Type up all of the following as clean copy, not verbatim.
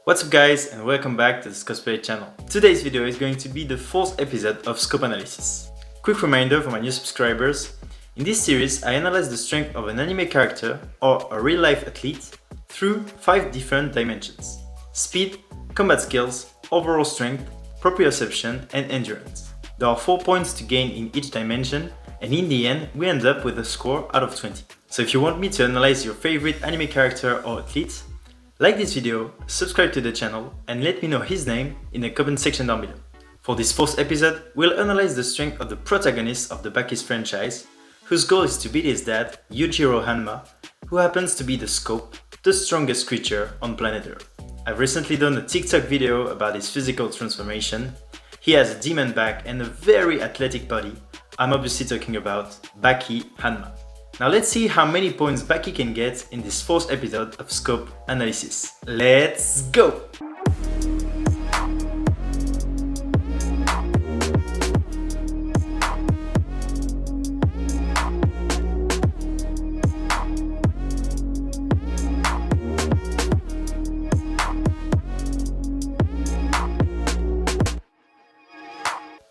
What's up guys, and welcome back to the SCOPE channel. Today's video is going to be the fourth episode of Scope Analysis. Quick reminder for my new subscribers, in this series I analyze the strength of an anime character or a real-life athlete through 5 different dimensions: speed, combat skills, overall strength, proprioception and endurance. There are 4 points to gain in each dimension, and in the end we end up with a score out of 20. So if you want me to analyze your favorite anime character or athlete, like this video, subscribe to the channel and let me know his name in the comment section down below. For this fourth episode, we'll analyze the strength of the protagonist of the Baki's franchise, whose goal is to beat his dad, Yujiro Hanma, who happens to be the SCOPE, the strongest creature on planet Earth. I've recently done a TikTok video about his physical transformation. He has a demon back and a very athletic body. I'm obviously talking about Baki Hanma. Now let's see how many points Baki can get in this fourth episode of Scope Analysis. Let's go!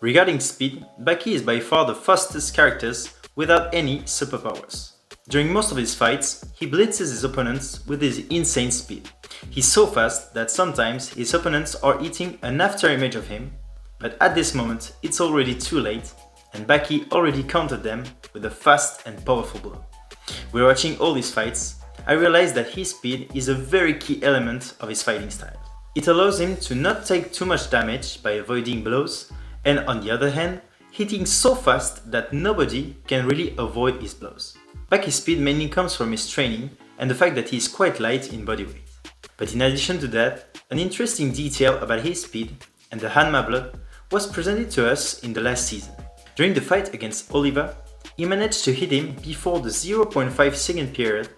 Regarding speed, Baki is by far the fastest character without any superpowers. During most of his fights, he blitzes his opponents with his insane speed. He's so fast that sometimes his opponents are eating an after image of him, but at this moment it's already too late and Baki already countered them with a fast and powerful blow. When watching all these fights, I realized that his speed is a very key element of his fighting style. It allows him to not take too much damage by avoiding blows, and on the other hand, hitting so fast that nobody can really avoid his blows. Baki's speed mainly comes from his training and the fact that he is quite light in body weight. But in addition to that, an interesting detail about his speed and the Hanma blood was presented to us in the last season. During the fight against Oliva, he managed to hit him before the 0.5 second period,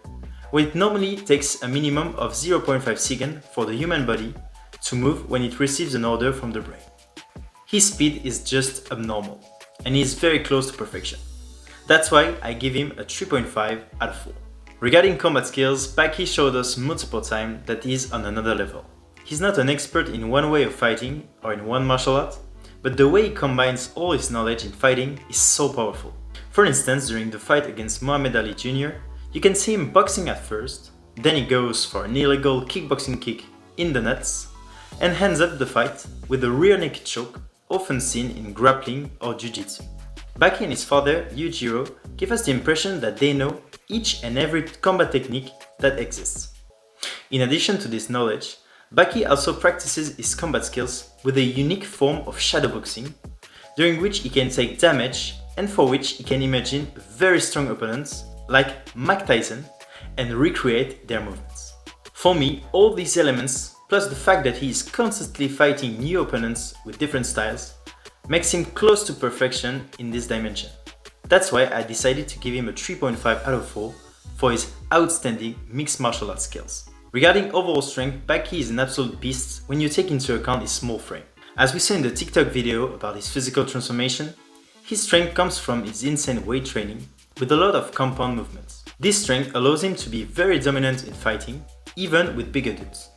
where it normally takes a minimum of 0.5 seconds for the human body to move when it receives an order from the brain. His speed is just abnormal, and he is very close to perfection. That's why I give him a 3.5 out of 4. Regarding combat skills, Baki showed us multiple times that he is on another level. He's not an expert in one way of fighting or in one martial art, but the way he combines all his knowledge in fighting is so powerful. For instance, during the fight against Muhammad Ali Jr., you can see him boxing at first, then he goes for an illegal kickboxing kick in the nuts, and ends up the fight with a rear naked choke, often seen in grappling or jiu-jitsu. Baki and his father, Yujiro, give us the impression that they know each and every combat technique that exists. In addition to this knowledge, Baki also practices his combat skills with a unique form of shadowboxing, during which he can take damage and for which he can imagine very strong opponents like Mike Tyson and recreate their movements. For me, all these elements, plus the fact that he is constantly fighting new opponents with different styles, makes him close to perfection in this dimension. That's why I decided to give him a 3.5 out of 4 for his outstanding mixed martial arts skills. Regarding overall strength, Baki is an absolute beast when you take into account his small frame. As we saw in the TikTok video about his physical transformation, his strength comes from his insane weight training with a lot of compound movements. This strength allows him to be very dominant in fighting, even with bigger dudes.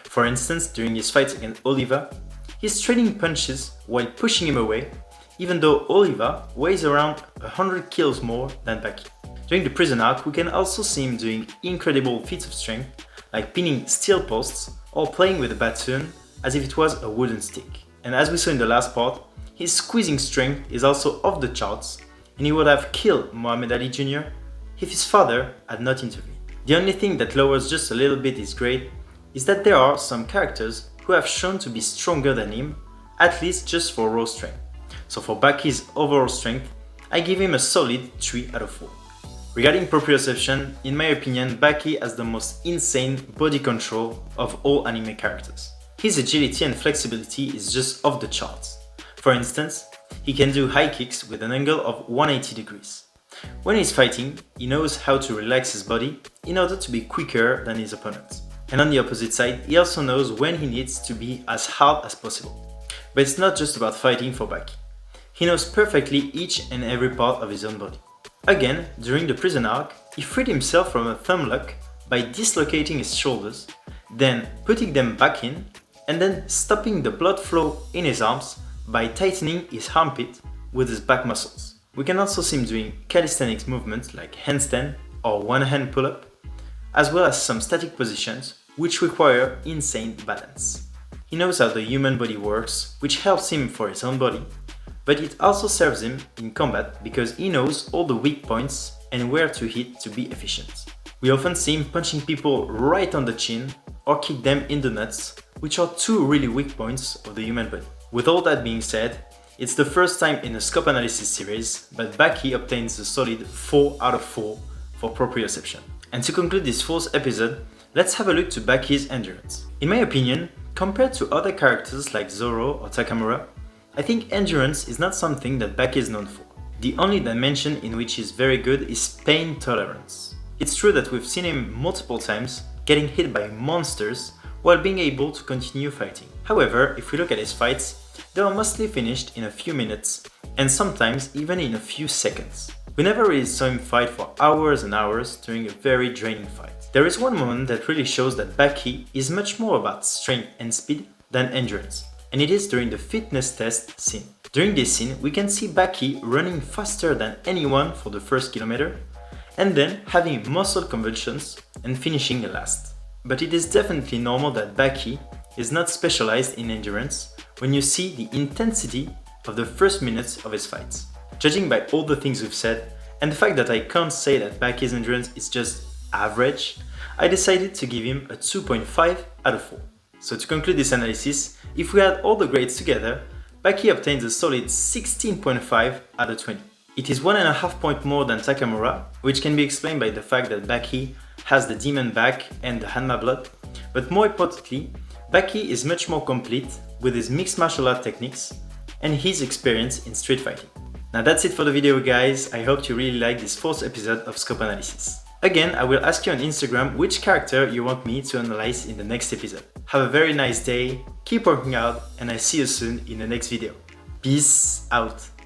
For instance, during his fight against Oliva, he's trading punches while pushing him away, even though Oliva weighs around 100 kilos more than Baki. During the prison arc, we can also see him doing incredible feats of strength, like pinning steel posts or playing with a battoon as if it was a wooden stick. And as we saw in the last part, his squeezing strength is also off the charts, and he would have killed Muhammad Ali Jr. if his father had not intervened. The only thing that lowers just a little bit his grade is that there are some characters who have shown to be stronger than him, at least just for raw strength. So for Baki's overall strength, I give him a solid 3 out of 4. Regarding proprioception, in my opinion, Baki has the most insane body control of all anime characters. His agility and flexibility is just off the charts. For instance, he can do high kicks with an angle of 180 degrees. When he's fighting, he knows how to relax his body in order to be quicker than his opponents. And on the opposite side, he also knows when he needs to be as hard as possible. But it's not just about fighting for Baki. He knows perfectly each and every part of his own body. Again, during the prison arc, he freed himself from a thumb lock by dislocating his shoulders, then putting them back in, and then stopping the blood flow in his arms by tightening his armpit with his back muscles. We can also see him doing calisthenics movements like handstand or one-hand pull-up, as well as some static positions which require insane balance. He knows how the human body works, which helps him for his own body, but it also serves him in combat because he knows all the weak points and where to hit to be efficient. We often see him punching people right on the chin or kick them in the nuts, which are two really weak points of the human body. With all that being said, it's the first time in a scope analysis series, but Baki obtains a solid 4 out of 4 for proprioception. And to conclude this fourth episode, let's have a look to Baki's endurance. In my opinion, compared to other characters like Zoro or Takamura, I think endurance is not something that Baki is known for. The only dimension in which he's very good is pain tolerance. It's true that we've seen him multiple times getting hit by monsters while being able to continue fighting. However, if we look at his fights, they are mostly finished in a few minutes and sometimes even in a few seconds. We never really saw him fight for hours and hours during a very draining fight. There is one moment that really shows that Baki is much more about strength and speed than endurance, and it is during the fitness test scene. During this scene, we can see Baki running faster than anyone for the first kilometer, and then having muscle convulsions and finishing last. But it is definitely normal that Baki is not specialized in endurance when you see the intensity of the first minutes of his fights. Judging by all the things we've said, and the fact that I can't say that Baki's endurance is just average, I decided to give him a 2.5 out of 4. So to conclude this analysis, if we add all the grades together, Baki obtains a solid 16.5 out of 20. It is 1.5 points more than Takamura, which can be explained by the fact that Baki has the demon back and the Hanma blood, but more importantly, Baki is much more complete with his mixed martial art techniques and his experience in street fighting. Now that's it for the video guys, I hope you really liked this fourth episode of Scope Analysis. Again, I will ask you on Instagram which character you want me to analyze in the next episode. Have a very nice day, keep working out, and I see you soon in the next video. Peace out!